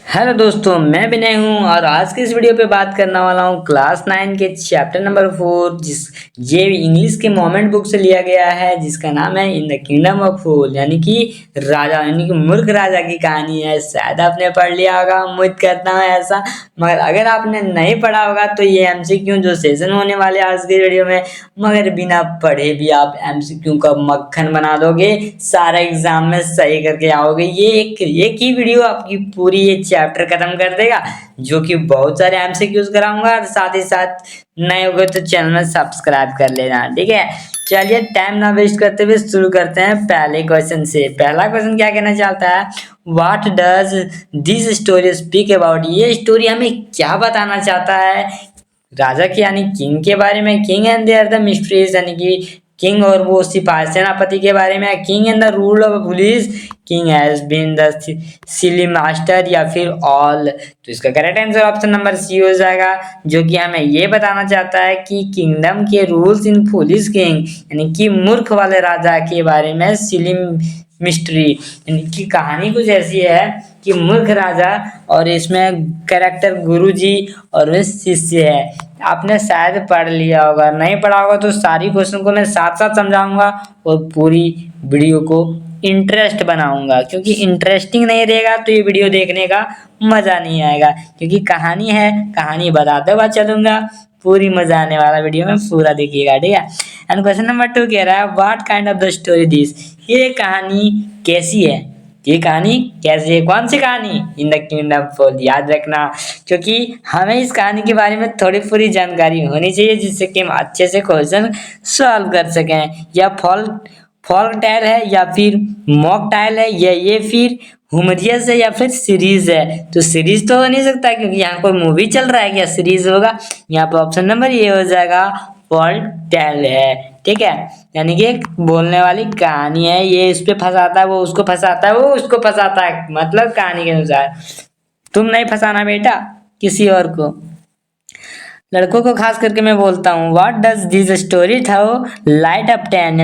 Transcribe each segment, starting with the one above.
Hello दोस्तों, मैं विनय हूँ और आज की इस वीडियो पे बात करने वाला हूँ क्लास 9 के चैप्टर नंबर 4 ये इंग्लिश के मोमेंट बुक से लिया गया है, जिसका नाम है इन द किंगडम ऑफ फूल, यानी कि राजा यानी कि मूर्ख राजा की कहानी है। शायद आपने पढ़ लिया होगा, उम्मीद करता हूँ ऐसा। मगर अगर आपने नहीं पढ़ा होगा तो ये एमसीक्यू जो सेशन होने वाले आज की वीडियो में, मगर बिना पढ़े भी आप एमसीक्यू का मक्खन बना दोगे, सारा एग्जाम में सही करके आओगे। ये एक ही वीडियो आपकी पूरी ये चैप्टर खत्म कर देगा, जो कि बहुत सारे एमसीक्यूज कराऊंगा। और साथ ही साथ नए हो गए तो चैनल में सब्सक्राइब कर लेना, ठीक है। चलिए टाइम ना वेस्ट करते हुए शुरू करते हैं पहले क्वेश्चन से। पहला क्वेश्चन क्या कहना चाहता है, what does this story speak about. ये स्टोरी हमें क्या बताना चाहता है, राजा के यानी किंग के बारे में। King and there the mysteries, यानी कि किंग और वो सिपाही सेनापति के बारे में। King and the rule of police, king has been the silly master, या फिर ऑल। तो इसका correct answer option number C हो जाएगा, जो कि हमें ये बताना चाहता है कि किंगडम के रूल्स इन पुलिस किंग, यानी कि मूर्ख वाले राजा के बारे में सिली मिस्ट्री, यानी कि कहानी कुछ ऐसी है कि मूर्ख राजा, और इसमें कैरेक्टर गुरुजी और वे शिष्य है। आपने शायद पढ़ लिया होगा, नहीं पढ़ा होगा तो सारी क्वेश्चन को मैं साथ साथ समझाऊंगा और पूरी वीडियो को इंटरेस्ट बनाऊंगा, क्योंकि इंटरेस्टिंग नहीं रहेगा तो ये वीडियो देखने का मजा नहीं आएगा। क्योंकि कहानी है, कहानी बताते हुए चलूंगा, पूरी मजा आने वाला वीडियो में पूरा देखिएगा, ठीक है। एंड क्वेश्चन नंबर 2 कह रहा है, what kind of the story this. ये कहानी कैसी है, ये कहानी कैसी है, कौन सी कहानी, इन द किंगडम फॉल। याद रखना, क्योंकि हमें इस कहानी के बारे में थोड़ी पूरी जानकारी होनी चाहिए, जिससे कि हम अच्छे से क्वेश्चन सॉल्व कर सकें। या फॉल्क टेल है, या फिर मॉक टाइल है, या ये फिर हुमरियस है, या फिर सीरीज है। तो सीरीज तो हो नहीं सकता, क्योंकि यहाँ कोई मूवी चल रहा है, क्या सीरीज होगा। यहाँ पे ऑप्शन नंबर ये हो जाएगा, फॉल्क टेल है, ठीक है। यानी कि एक बोलने वाली कहानी है, ये इस पे फंसाता है, वो उसको फंसाता है, वो उसको फंसाता है, मतलब कहानी के अनुसार। तुम नहीं फंसाना बेटा किसी और को। लड़कों को खास करके मैं बोलता हूँ, व्हाट डज दिस स्टोरी था लाइट अप 10,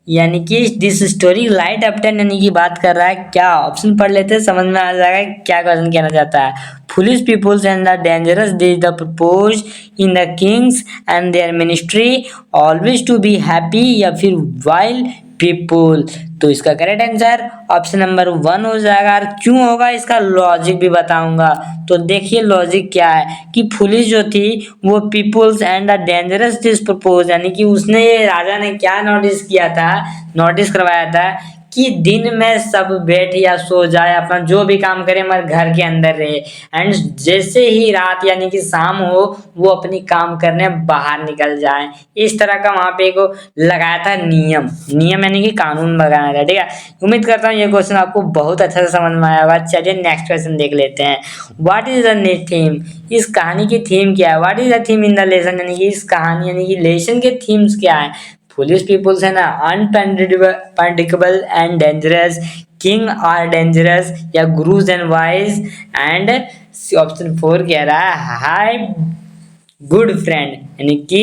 यानी कि दिस स्टोरी लाइट अप 10 यानी कि बात कर रहा है क्या। ऑप्शन पढ़ लेते हैं, समझ में आ जाएगा क्या क्वेश्चन कहना चाहता है। Foolish peoples and the dangerous this the propose in the kings and their ministry always to be happy, या फिर वाइल्ड पीपुल। तो इसका करेक्ट आंसर ऑप्शन नंबर 1 हो जाएगा। और क्यों होगा इसका लॉजिक भी बताऊंगा। तो देखिए लॉजिक क्या है कि पुलिस जो थी वो peoples and the dangerous this propose, यानी कि उसने, ये राजा ने क्या नोटिस किया था, नोटिस करवाया था कि दिन में सब बैठ या सो जाए, अपना जो भी काम करे मगर घर के अंदर रहे। एंड जैसे ही रात यानी कि शाम हो, वो अपनी काम करने बाहर निकल जाए। इस तरह का वहां पे एक लगाया था नियम, नियम यानी कि कानून लगाया था, ठीक है। उम्मीद करता हूँ ये क्वेश्चन आपको बहुत अच्छा से समझ में आया होगा। चलिए नेक्स्ट क्वेश्चन देख लेते हैं। व्हाट इज द थीम, इस कहानी की थीम क्या है। What is the theme in the lesson, यानी कि इस कहानी यानी कि लेसन के थीम्स क्या है। पुलिस पीपुल्स है ना, unpredictable and dangerous, king are dangerous, या gurus and wise, and option 4 कह रहा है हाई गुड फ्रेंड, यानी कि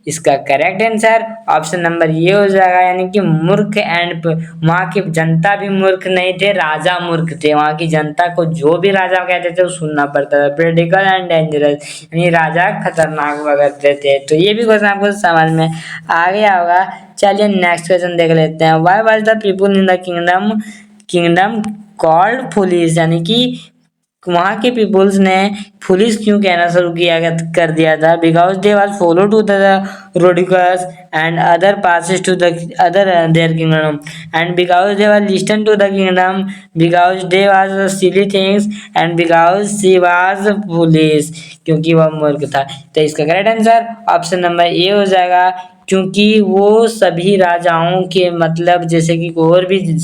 इसका करेक्ट आंसर ऑप्शन नंबर ये हो जाएगा, यानी कि मूर्ख एंड। वहाँ की जनता भी मूर्ख नहीं थे, राजा मूर्ख थे। वहाँ की जनता को जो भी राजा कहते थे वो सुनना पड़ता था। प्रेडिकल एंड डेंजरस, यानी राजा खतरनाक वगैरह थे। तो ये भी क्वेश्चन आपको समझ में आ गया होगा। चलिए नेक्स्ट क्वेश्चन देख लेते हैं। Why was the people in the kingdom called police, यानी कि वहाँ के पीपुल्स ने पुलिस क्यों कहना शुरू किया कर दिया था। Because they was follow to the रोडिकस and other passes to the other their kingdom, and because they was listen to the kingdom, because they was silly things, and because she was police, क्योंकि वह मूर्ख था। तो इसका correct answer option number A हो जाएगा, क्योंकि वो सभी राजाओं के, मतलब जैसे कि और भी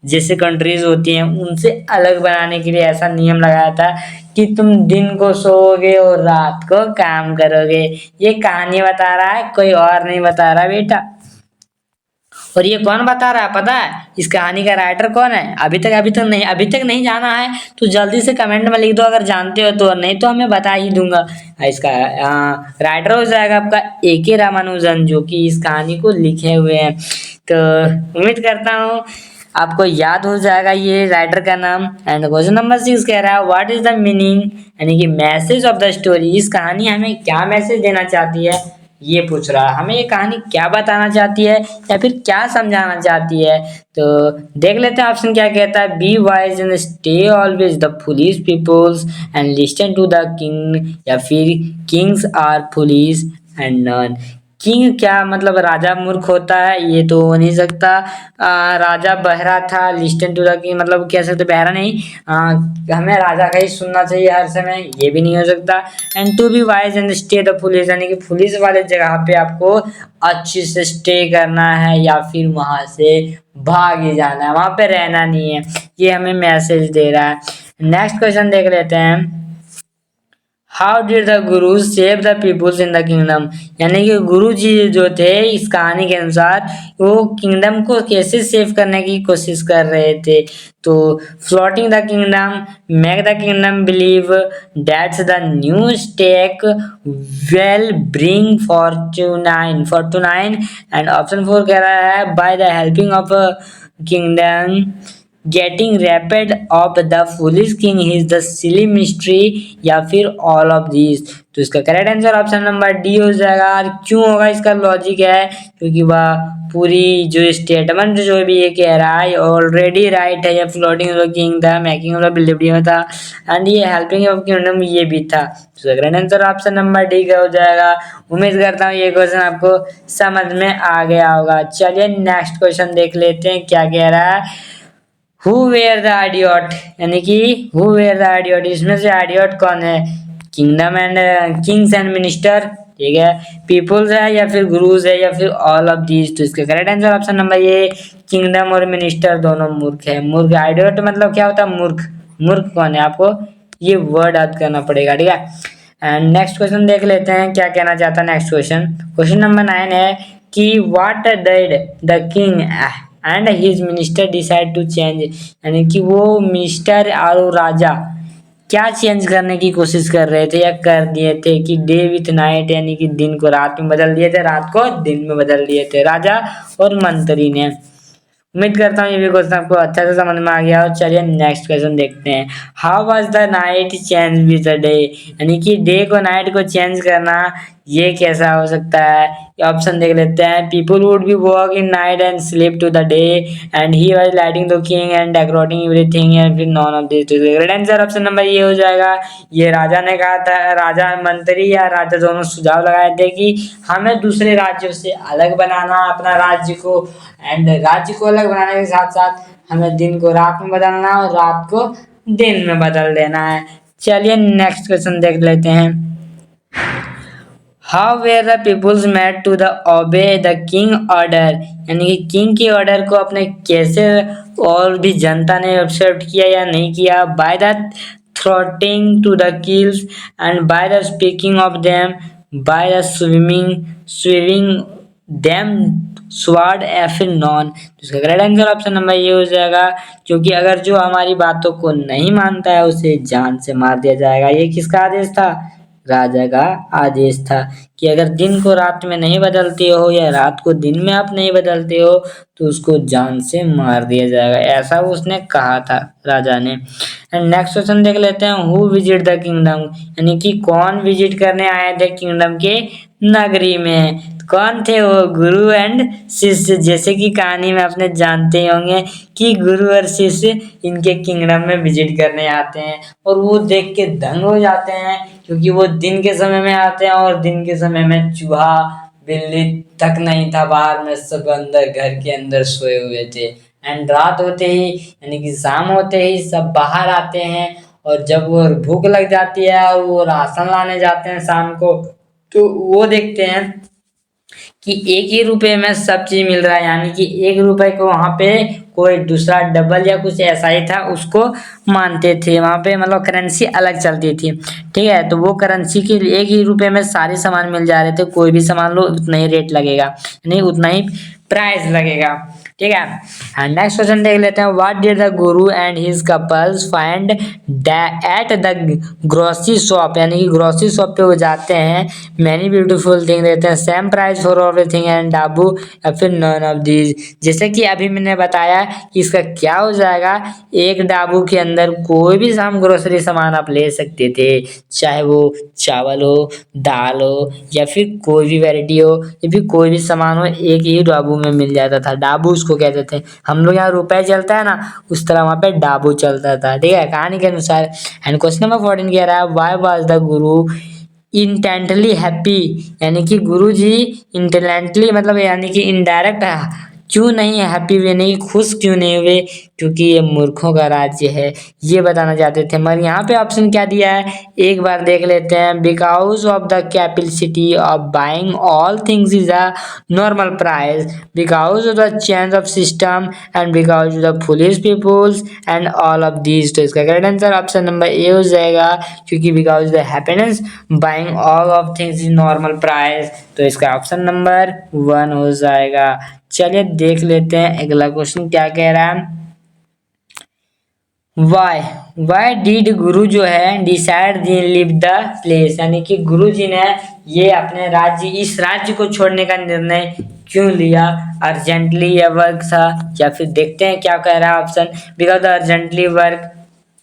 जैसे कंट्रीज होती हैं उनसे अलग बनाने के लिए ऐसा नियम लगाया था कि तुम दिन को सोओगे और रात को काम करोगे। ये कहानी बता रहा है, कोई और नहीं बता रहा बेटा। और ये कौन बता रहा है पता है, इस कहानी का राइटर कौन है। अभी तक नहीं जाना है तो जल्दी से कमेंट में लिख दो अगर जानते हो तो, नहीं तो हमें बता ही दूंगा। इसका राइटर हो जाएगा आपका AK रामानुजन, जो कि इस कहानी को लिखे हुए हैं। तो उम्मीद करता हूँ आपको याद हो जाएगा ये राइटर का नाम। एंड क्वेश्चन नंबर 6 कह रहा है व्हाट इज द मीनिंग, यानी कि मैसेज ऑफ द स्टोरी, इस कहानी हमें क्या मैसेज देना चाहती है, ये पूछ रहा है हमें ये कहानी क्या बताना चाहती है या फिर क्या समझाना चाहती है। तो देख लेते हैं ऑप्शन क्या कहता है। Be wise and stay always the foolish peoples and listen to the king, या फिर kings are foolish and none. King क्या मतलब राजा मूर्ख होता है, ये तो हो नहीं सकता। राजा बहरा था, लिस्टन टू द किंग मतलब कह सकते बहरा नहीं, हमें राजा का ही सुनना चाहिए हर समय, ये भी नहीं हो सकता। And to be wise and stay the police, यानी कि पुलिस वाले जगह पे आपको अच्छे से स्टे करना है या फिर वहां से भाग ही जाना है, वहां पे रहना नहीं है, ये हमें मैसेज दे रहा है। नेक्स्ट क्वेश्चन देख लेते हैं। How did the guru save the peoples in the kingdom, यानी कि गुरु जी जो थे इस कहानी के अनुसार वो किंगडम को कैसे सेव करने की कोशिश कर रहे थे। तो floating the kingdom, make the kingdom believe, that's the new stake, well bring फॉर्चूनाइन एंड ऑप्शन 4 कह रहा है by the helping of kingdom, getting rapid of the foolish king is the silly mystery, या फिर ऑल ऑफ दिस। तो इसका correct answer option number D हो जाएगा। और क्यों होगा इसका लॉजिक है क्योंकि वह पूरी जो स्टेटमेंट जो भी ये कह रहा है ऑलरेडी राइट है, या फ्लोटिंग ऑफ द किंग था, मेकिंग ऑफ द बिलीव में था, एंड ये हेल्पिंग ऑफ किंगडम ये भी था। तो correct answer option number D का हो जाएगा। उम्मीद करता हूँ ये क्वेश्चन आपको समझ में आ गया होगा। चलिए नेक्स्ट क्वेश्चन देख लेते हैं क्या कह रहा है। हु वेयर द आइडियोट, यानी कि हु वेयर द आइडियोट, इसमें से आइडियोट कौन है। Kingdom and Kings and minister, ठीक है, पीपुल्स है या फिर गुरुज है या फिर ऑल ऑफ दीज। तो इसका करेक्ट आंसर ऑप्शन नंबर ये किंगडम और मिनिस्टर दोनों मूर्ख है। मूर्ख आइडियोट मतलब क्या होता है मूर्ख, मूर्ख कौन है आपको ये वर्ड याद करना पड़ेगा, ठीक है। एंड नेक्स्ट क्वेश्चन देख लेते हैं क्या कहना चाहता है नेक्स्ट क्वेश्चन। क्वेश्चन नंबर 9 है कि what did the king and his minister decide to change, यानी कि वो मिनिस्टर और राजा क्या चेंज करने की कोशिश कर रहे थे या कर दिए थे कि डे विथ नाइट, यानी कि दिन को रात में बदल दिए थे, रात को दिन में बदल दिए थे राजा और मंत्री ने। उम्मीद करता हूँ ये भी क्वेश्चन आपको अच्छा से समझ में आ गया हो। चलिए नेक्स्ट क्वेश्चन देखते हैं। How was the night change with the day, यानी कि डे को नाइट को चेंज करना ये कैसा हो सकता है। ऑप्शन देख लेते हैं। People would be work in night and sleep to the day and he was lighting the king and decorating everything and फिर none of this. Great answer option number ये हो जाएगा। ये राजा ने कहा था, राजा मंत्री या राजा दोनों सुझाव लगाए थे कि हमें दूसरे राज्यों से अलग बनाना अपना राज्य को, एंड राज्य को अलग बनाने के साथ साथ हमें दिन को रात में बदलना और रात को दिन में बदल देना है। चलिए नेक्स्ट क्वेश्चन देख लेते हैं। How were the peoples made to the obey the king order, यानी कि किंग के ऑर्डर को अपने कैसे और भी जनता ने एक्सेप्ट किया या नहीं किया। By the throating to the kills and by the speaking of them, by the स्विविंग देम स्वाड या फिर नॉन। इसका करेक्ट आंसर ऑप्शन नंबर ये हो जाएगा, क्योंकि अगर जो हमारी बातों को नहीं मानता है उसे जान से मार दिया जाएगा। ये किसका आदेश था, राजा का आदेश था कि अगर दिन को रात में नहीं बदलते हो या रात को दिन में आप नहीं बदलते हो तो उसको जान से मार दिया जाएगा, ऐसा उसने कहा था राजा ने। एंड नेक्स्ट क्वेश्चन देख लेते हैं। हु विजिट द किंगडम, यानी कि कौन विजिट करने आए थे किंगडम के नगरी में। कौन थे वो, गुरु एंड शिष्य। जैसे कि कहानी में अपने जानते होंगे कि गुरु और शिष्य इनके किंगडम में विजिट करने आते हैं और वो देख के दंग हो जाते हैं, क्योंकि वो दिन के समय में आते हैं और दिन के समय में चूहा बिल्ली तक नहीं था बाहर में, सब अंदर घर के अंदर सोए हुए थे। एंड रात होते ही यानी कि शाम होते ही सब बाहर आते हैं, और जब वो भूख लग जाती है और वो राशन लाने जाते हैं शाम को, तो वो देखते हैं कि 1 ही रुपए में सब चीज मिल रहा है, यानी कि 1 रुपए को वहां पे कोई दूसरा डबल या कुछ ऐसा ही था उसको मानते थे। वहां पे मतलब करेंसी अलग चलती थी, ठीक है। तो वो करेंसी के 1 ही रुपए में सारे सामान मिल जा रहे थे, कोई भी सामान लो उतना ही रेट लगेगा, नहीं उतना ही प्राइस लगेगा, ठीक है। नेक्स्ट क्वेश्चन देख लेते हैं। What did the Guru and his couples find at the grocery shop, यानी कि ग्रोसरी शॉप पे वो जाते हैं, मैनी ब्यूटीफुल थिंग देते हैं, same price for all everything and Dabu या फिर नॉन ऑफ दीज। जैसे कि अभी मैंने बताया कि इसका क्या हो जाएगा, एक डाबू के अंदर कोई भी हम ग्रोसरी सामान आप ले सकते थे, चाहे वो चावल हो, दाल हो या फिर कोई भी वैरायटी हो या फिर कोई भी सामान हो, एक ही डाबू में मिल जाता था। डाबू उसको कहते थे, हम लोग यहाँ रुपए चलता है ना, उस तरह वहाँ पे डाबू चलता था। ठीक है, कहानी के अनुसार। एंड क्वेश्चन नंबर 14 कह रहा है why was the Guru intently happy, यानी कि गुरु जी इंटेलेंटली मतलब यानी कि इनडायरेक्ट क्यों नहीं हैप्पी हुए, नहीं खुश क्यों नहीं हुए, क्योंकि ये मूर्खों का राज्य है, ये बताना चाहते थे। मगर यहाँ पे ऑप्शन क्या दिया है, एक बार देख लेते हैं। Because of the capacity of buying all things is a normal price, because of the change of system and because of the foolish peoples and all of these. तो इसका correct answer option number A हो जाएगा, क्योंकि because the happiness buying all of things is normal price. तो इसका option number 1 हो जाएगा। चलिए देख लेते हैं अगला क्वेश्चन क्या कह रहा है। वाई डिड गुरु जो है decide the live the place, यानी कि गुरु जी ने ये अपने राज्य, इस राज्य को छोड़ने का निर्णय क्यों लिया। अर्जेंटली या वर्क था, या फिर देखते हैं क्या कह रहा है ऑप्शन। बिकॉज अर्जेंटली वर्क,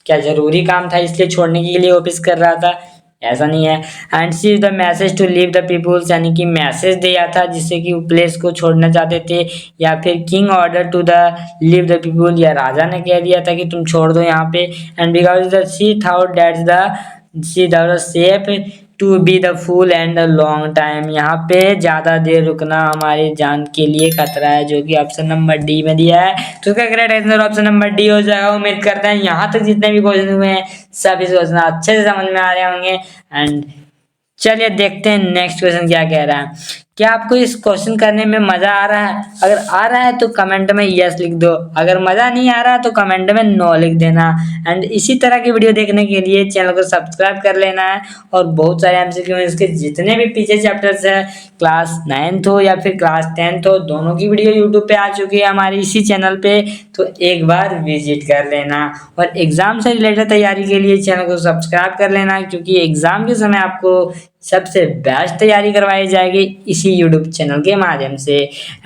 क्या जरूरी काम था इसलिए छोड़ने के लिए ऑफिस कर रहा था, ऐसा नहीं है। And see the message to leave the peoples, यानी कि मैसेज दिया था जिससे कि प्लेस को छोड़ना चाहते थे। या फिर king order to the leave the people, या राजा ने कह दिया था कि तुम छोड़ दो यहाँ पे। And because the see thought that's the see the safe to be the fool and long time, यहाँ पे ज्यादा देर रुकना हमारी जान के लिए खतरा है, जो कि ऑप्शन नंबर डी में दिया है। तो इसका correct answer option number D हो जाएगा। उम्मीद करते हैं यहाँ तक जितने भी क्वेश्चन हुए हैं सभी क्वेश्चन अच्छे से समझ में आ रहे होंगे। एंड चलिए देखते हैं नेक्स्ट क्वेश्चन क्या कह रहा है। क्या आपको इस क्वेश्चन करने में मजा आ रहा है? अगर आ रहा है तो कमेंट में यस लिख दो, अगर मजा नहीं आ रहा है तो कमेंट में नो लिख देना। एंड इसी तरह की वीडियो देखने के लिए चैनल को सब्सक्राइब कर लेना है। और बहुत सारे एमसीक्यू इसके जितने भी पीछे चैप्टर्स है, क्लास 9th हो या फिर क्लास 10th हो, दोनों की वीडियो यूट्यूब पे आ चुकी है हमारी इसी चैनल पे, तो एक बार विजिट कर लेना। और एग्जाम से रिलेटेड तैयारी के लिए चैनल को सब्सक्राइब कर लेना, क्योंकि एग्जाम के समय आपको सबसे बेस्ट तैयारी करवाई जाएगी इसी यूट्यूब चैनल के माध्यम से।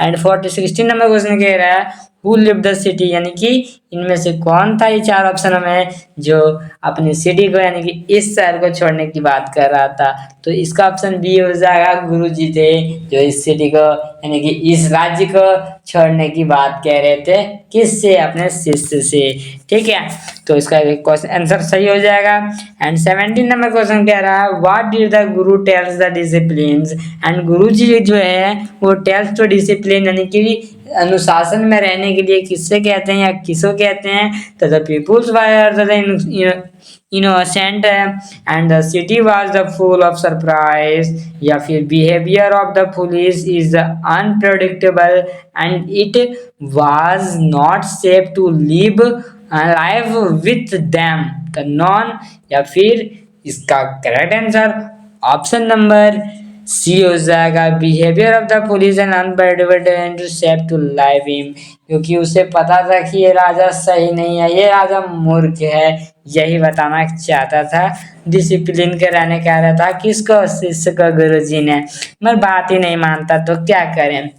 एंड 16 नंबर क्वेश्चन कह रहा है हु लिव द सिटी, यानी कि इनमें से कौन था, ये चार ऑप्शन में जो अपनी सिटी को यानी कि इस शहर को छोड़ने की बात कर रहा था। तो इसका ऑप्शन बी हो जाएगा, गुरु जी थे जो इस सिटी को यानी कि इस राज्य को छोड़ने की बात कह रहे थे, किससे, अपने शिष्य से। ठीक है, तो इसका क्वेश्चन आंसर सही हो जाएगा। एंड 17 नंबर क्वेश्चन कह रहा है what did the Guru tells the discipline, and गुरु जी जो है वो टेल्स टू डिसिप्लिन यानी कि अनुशासन में रहने के लिए किससे कहते हैं या किसको कहते हैं। तो the peoples were innocent and the city was the full of surprise, या फिर behaviour of the police is unpredictable and it was not safe to live live with them the none, या फिर इसका correct answer option number C हो जाएगा। Behaviour of the police and unpredictable to safe to live him, क्योंकि उसे पता था कि ये राजा सही नहीं है, ये राजा मूर्ख है, यही बताना चाहता था। डिसिप्लिन के रहने कह रहा था किसको, शिष्य को गुरुजी ने, मगर बात ही नहीं मानता तो क्या करें।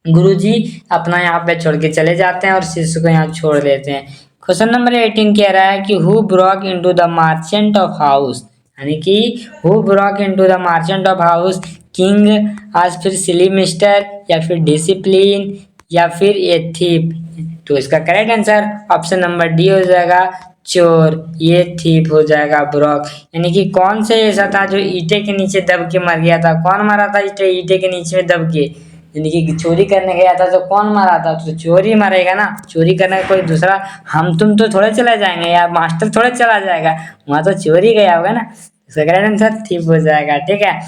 गुरुजी अपना यहाँ पे छोड़ के चले जाते हैं और शिष्य को यहाँ छोड़ देते हैं। क्वेश्चन नंबर 18 कह रहा है कि who Brock into the merchant of house, यानी कि who Brock into the merchant of house, king, आज फिर सिली मिस्टर, या फिर डिसिप्लिन, या फिर ए थीप। तो इसका correct answer option number D हो जाएगा, चोर, ये थीप हो जाएगा ब्रॉक। यानी कि कौन से ऐसा था जो ईटे के नीचे दब के मर गया था, कौन मरा था ईटे के नीचे में दब के, यानी कि चोरी करने गया था तो कौन मरा था, तो चोरी मरेगा ना, चोरी करने कोई दूसरा हम तुम तो थोड़े चला जाएंगे या मास्टर थोड़े चला जाएगा, वहां तो चोरी गया होगा ना। इसका करेक्ट आंसर थीप हो जाएगा। ठीक है,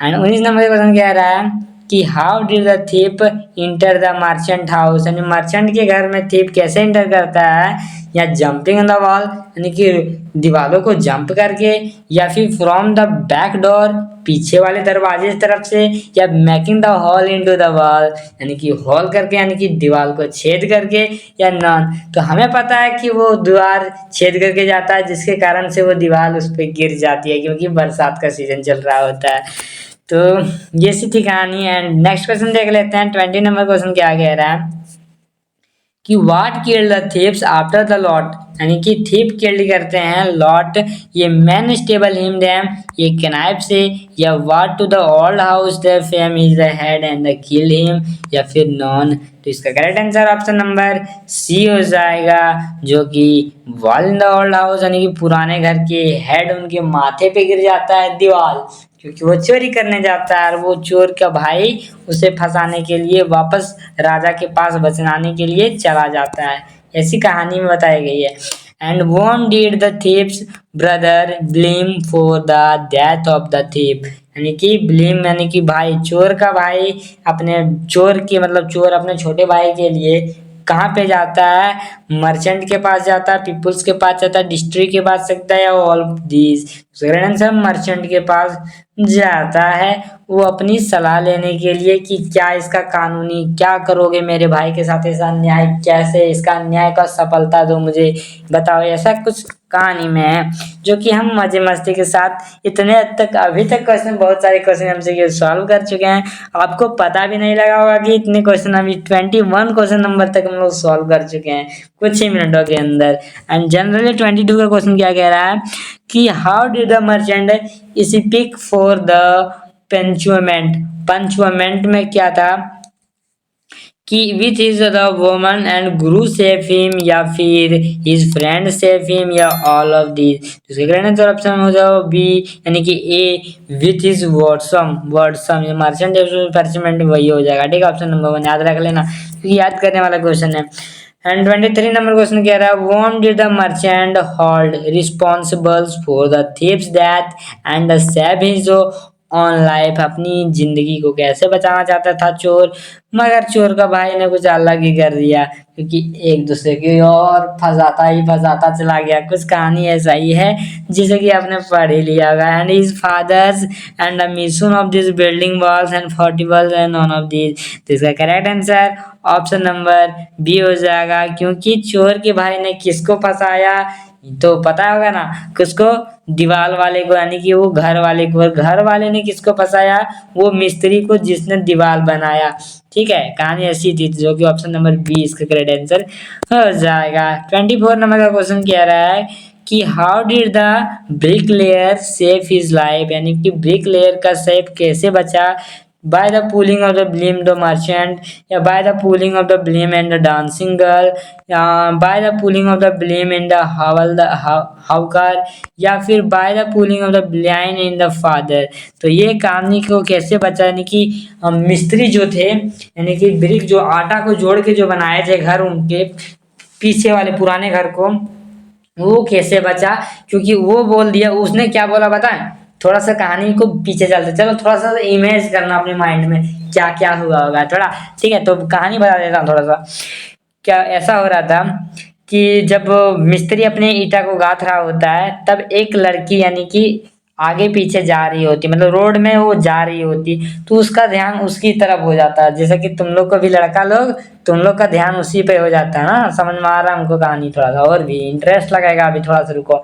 एंड 19 नंबर क्वेश्चन कह रहा है कि how did the thief enter the merchant house, यानी मर्चेंट के घर में थीप कैसे इंटर करता है, या जंपिंग ऑन द वॉल यानी कि दीवालों को जंप करके, या फिर फ्रॉम द बैक डोर पीछे वाले दरवाजे की तरफ से, या making the hall into the wall यानी कि हॉल करके यानी कि दीवार को छेद करके, या नॉन। तो हमें पता है कि वो दीवार छेद करके जाता है जिसके कारण से वो दीवार उस पर गिर जाती है, क्योंकि बरसात का सीजन चल रहा होता है। तो ये सी थी कहानी। एंड नेक्स्ट क्वेश्चन देख लेते हैं। 20 नंबर क्वेश्चन क्या कह रहा है कि what killed the thieves after the lot, यानी कि थीप किल्ड करते हैं लॉट, ये मैन स्टेबल हिम डैम, ये कनाइप से, या what to the old house the fame is the head and the kill him, या फिर नॉन। तो इसका correct answer option number C हो जाएगा, जो कि wall in the old house, यानी कि पुराने घर के हेड उनके माथे पे गिर जाता है दीवार, क्योंकि वो चोरी करने जाता है और वो चोर का भाई उसे फंसाने के लिए वापस राजा के पास बचनाने के लिए चला जाता है। ऐसी कहानी में बताई गई है। And whom did the thief's brother blame for the death of the thief, यानी कि ब्लेम यानी कि भाई, चोर का भाई अपने चोर के मतलब चोर अपने छोटे भाई के लिए कहाँ पे जाता है, मर्चेंट के पास जाता है, पीपुल्स के पास जाता है, डिस्ट्रिक्ट के पास सकता है, या ऑल दीज। आंसर मर्चेंट के पास जाता है, वो अपनी सलाह लेने के लिए कि क्या इसका कानूनी क्या करोगे मेरे भाई के साथ, ऐसा न्याय कैसे, इसका न्याय का सफलता दो मुझे बताओ, ऐसा कुछ कहानी में है, जो कि हम मजे मस्ती के साथ इतने हद तक अभी तक क्वेश्चन बहुत सारे क्वेश्चन हमसे ये सॉल्व कर चुके हैं। आपको पता भी नहीं लगा होगा कि इतने क्वेश्चन अभी 21 क्वेश्चन नंबर तक हम लोग सॉल्व कर चुके हैं कुछ ही मिनटों के अंदर। एंड जनरली 22 का क्वेश्चन क्या कह रहा है कि how did the merchant speak for the punishment, punishment में क्या था कि which is the woman and guru save him, या फिर हिज फ्रेंड सेव हिम, या ऑल ऑफ दीज। तो करेक्ट आंसर ऑप्शन हो जाओ बी, यानी कि ए विथ हिज वर्डसम, वर्डसम ये मर्चेंट परचेंट वही हो जाएगा। ठीक है, ऑप्शन नंबर 1 याद रख लेना क्योंकि याद करने वाला क्वेश्चन है। एंड 23 नंबर क्वेश्चन कह रहा है whom did the merchant hold responsible for the thief's death and save his on life, अपनी जिंदगी को कैसे बचाना चाहता था चोर, मगर चोर का भाई ने कुछ अलग ही कर दिया, क्योंकि एक दूसरे की और फंसाता ही फंसाता चला गया। कुछ कहानी ऐसा ही है जिसे कि आपने पढ़ ही लिया होगा। And his fathers and the mission of this building walls and फोर्टिबल्स एंड नॉन ऑफ दिस। तो इसका correct answer option number B हो जाएगा, क्योंकि चोर के भाई ने किसको फंसाया, तो पता होगा ना किसको, दीवार वाले को, यानी कि वो घर वाले को। और घर वाले ने किसको फंसाया, वो मिस्त्री को जिसने दीवार बनाया। ठीक है, कहानी ऐसी थी, जो कि ऑप्शन नंबर बी इसका करेक्ट आंसर हो जाएगा। 24 नंबर का क्वेश्चन कह रहा है कि how did the brick layer save his life, यानी कि ब्रिक लेयर का सेफ कैसे बचा, by the pulling of the blame the merchant, या by the pulling of the blame and the dancing girl, या by the pulling of the blame in the hawker, या फिर by the pulling of the blame in the father। तो ये कहानी को कैसे बचा, यानी कि मिस्त्री जो थे, यानी कि ब्रिक जो आटा को जोड़ के जो बनाए थे घर, उनके पीछे वाले पुराने घर को, वो कैसे बचा, क्योंकि वो बोल दिया, उसने क्या बोला बताएं, थोड़ा सा कहानी को पीछे चलते चलो, थोड़ा सा इमेज करना अपने माइंड में क्या क्या हुआ होगा थोड़ा। ठीक है, तो कहानी बता देता हूँ थोड़ा सा। क्या ऐसा हो रहा था कि जब मिस्त्री अपने ईटा को गाथ रहा होता है, तब एक लड़की यानी कि आगे पीछे जा रही होती, मतलब रोड में वो जा रही होती, तो उसका ध्यान उसकी तरफ हो जाता है, जैसे कि तुम लोग को भी लड़का लोग, तुम लोग का ध्यान उसी पे हो जाता है ना। समझ में आ रहा है हमको कहानी, थोड़ा सा और भी इंटरेस्ट लगेगा अभी, थोड़ा सा रुको।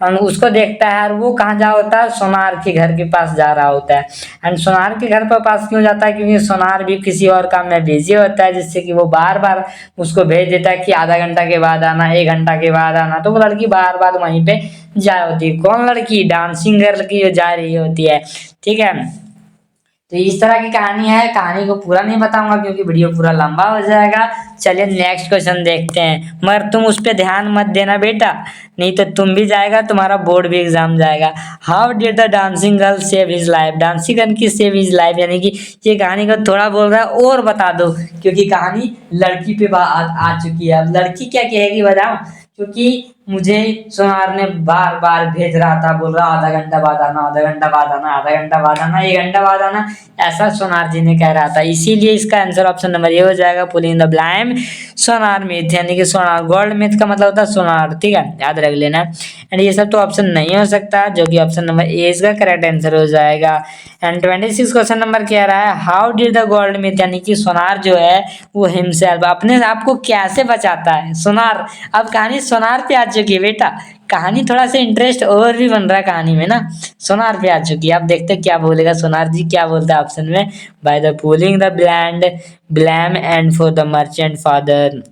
हम उसको देखता है और वो कहाँ जा होता है, सोनार के घर के पास जा रहा होता है। एंड सोनार के घर पर पास क्यों जाता है, क्योंकि सोनार भी किसी और काम में बिजी होता है, जिससे कि वो बार बार उसको भेज देता है कि आधा घंटा के बाद आना, 1 घंटा के बाद आना। तो वो लड़की बार बार वहीं पे जा होती है। कौन लड़की, डांसिंग गर्ल की जो जा रही होती है। ठीक है, तो इस तरह की कहानी है। कहानी को पूरा नहीं बताऊंगा क्योंकि वीडियो पूरा लंबा हो जाएगा। चलिए नेक्स्ट क्वेश्चन देखते हैं, मगर तुम उस पर ध्यान मत देना बेटा, नहीं तो तुम भी जाएगा, तुम्हारा बोर्ड भी एग्जाम जाएगा। How did the dancing girl save his life, dancing girl की सेव हिज लाइफ, यानी कि ये कहानी को थोड़ा बोल रहा है और बता दो, क्योंकि कहानी लड़की पे आ चुकी है। अब लड़की क्या कहेगी बताओ, क्योंकि मुझे सोनार ने बार बार भेज रहा था, बोल रहा आधा घंटा बाद आना, आधा घंटा बाद आना, आधा घंटा बाद आना, 1 घंटा बाद आना, ऐसा सोनार जी ने कह रहा था। इसीलिए इसका आंसर ऑप्शन नंबर ए हो जाएगा, पुलिंग द ब्लाइम सोनार मिथ, यानी कि सोनार, गोल्ड मिथ का मतलब होता है सोनार। ठीक है, याद रख लेना। एंड ये सब तो ऑप्शन नहीं हो सकता, जो कि ऑप्शन नंबर ए इसका करेक्ट आंसर हो जाएगा। एंड 26 क्वेश्चन नंबर कह रहा है how did the gold myth, यानी कि सोनार जो है वो हिमसेल्फ, अपने आप को कैसे बचाता है सोनार। अब कहानी सोनार पे आ चुकी है बेटा। कहानी थोड़ा सा इंटरेस्ट और भी बन रहा है कहानी में ना। सोनार पे आ चुकी है। आप देखते हैं क्या बोलेगा सोनार जी, क्या बोलता है ऑप्शन में। By the pulling the bland blame and for the merchant father.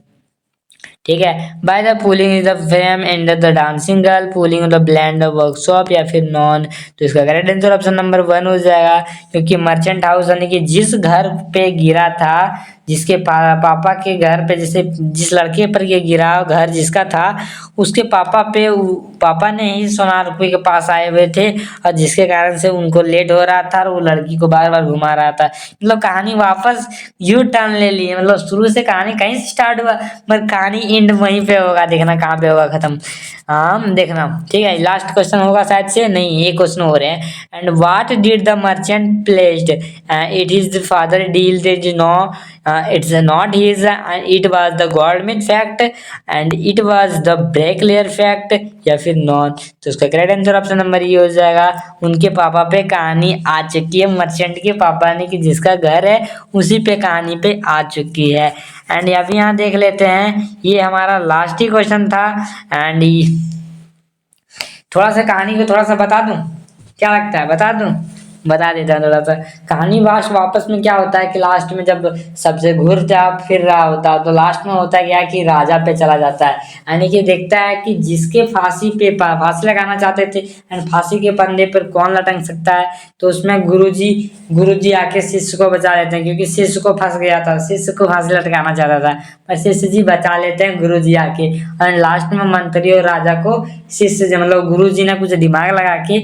ठीक है, by the pulling is the fame and the dancing girl, pulling the bland workshop या फिर नॉन। तो इसका करेक्ट आंसर ऑप्शन नंबर 1 हो जाएगा, क्योंकि मर्चेंट हाउस यानी कि जिस घर पे गिरा था, जिसके पापा के घर पे, जैसे जिस लड़के पर ये गिरा घर जिसका था, उसके पापा ने ही सोनारपुर के पास आए हुए थे, और जिसके कारण से उनको लेट हो रहा था और वो लड़की को बार बार घुमा रहा था। मतलब कहानी वापस यू टर्न ले ली है। मतलब शुरू से कहानी कहीं से स्टार्ट हुआ, मगर कहानी एंड वहीं पे होगा। देखना कहाँ पे होगा खत्म। हाँ देखना, ठीक है। लास्ट क्वेश्चन होगा शायद से, नहीं एक क्वेश्चन हो रहे हैं। And what did the merchant placed, it is the father deal did no, it's not his, and it was the government fact, and it was the bricklayer fact, या फिर नॉन। तो उसका करेक्ट आंसर ऑप्शन नंबर ये हो जाएगा, उनके पापा पे कहानी आ चुकी है। मर्चेंट के पापा ने कि जिसका घर है उसी पे कहानी पे आ चुकी है। एंड अभी यहाँ देख लेते हैं, ये हमारा लास्ट ही क्वेश्चन था। एंड थोड़ा सा कहानी को थोड़ा सा बता दूं, क्या लगता है, बता दूं? बता देता हूँ थोड़ा सा। कहानी वापस में क्या होता है कि लास्ट में जब सबसे घूर जा फिर रहा होता है, तो लास्ट में होता है क्या कि राजा पे चला जाता है। यानी कि देखता है कि जिसके फांसी लगाना चाहते थे, एंड फांसी के फंदे पर कौन लटक सकता है। तो उसमें गुरुजी आके शिष्य को बचा लेते हैं, क्योंकि शिष्य को फंस गया था, शिष्य को फांसी लटकाना चाहता था, पर शिष्य जी बचा लेते हैं गुरुजी आके। और लास्ट में मंत्री और राजा को शिष्य मतलब गुरुजी ने कुछ दिमाग लगा के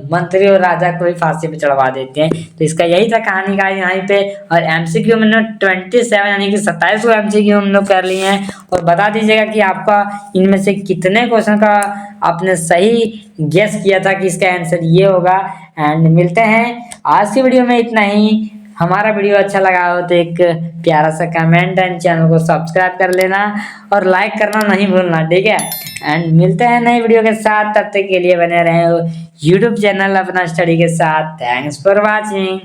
मंत्री और राजा को ही फांसी पे चढ़वा देते हैं। तो इसका यही था कहानी का यहाँ पे। और एमसीक्यू मैंने 27 यानी कि 27 को एमसीक्यू हम लोग कर लिए हैं। और बता दीजिएगा कि आपका इनमें से कितने क्वेश्चन का आपने सही गेस किया था कि इसका आंसर ये होगा। एंड मिलते हैं आज की वीडियो में इतना ही। हमारा वीडियो अच्छा लगा हो तो एक प्यारा सा कमेंट एंड चैनल को सब्सक्राइब कर लेना और लाइक करना नहीं भूलना, ठीक है। एंड मिलते हैं नई वीडियो के साथ, तब तक के लिए बने रहे हो यूट्यूब चैनल अपना स्टडी के साथ। Thanks for watching.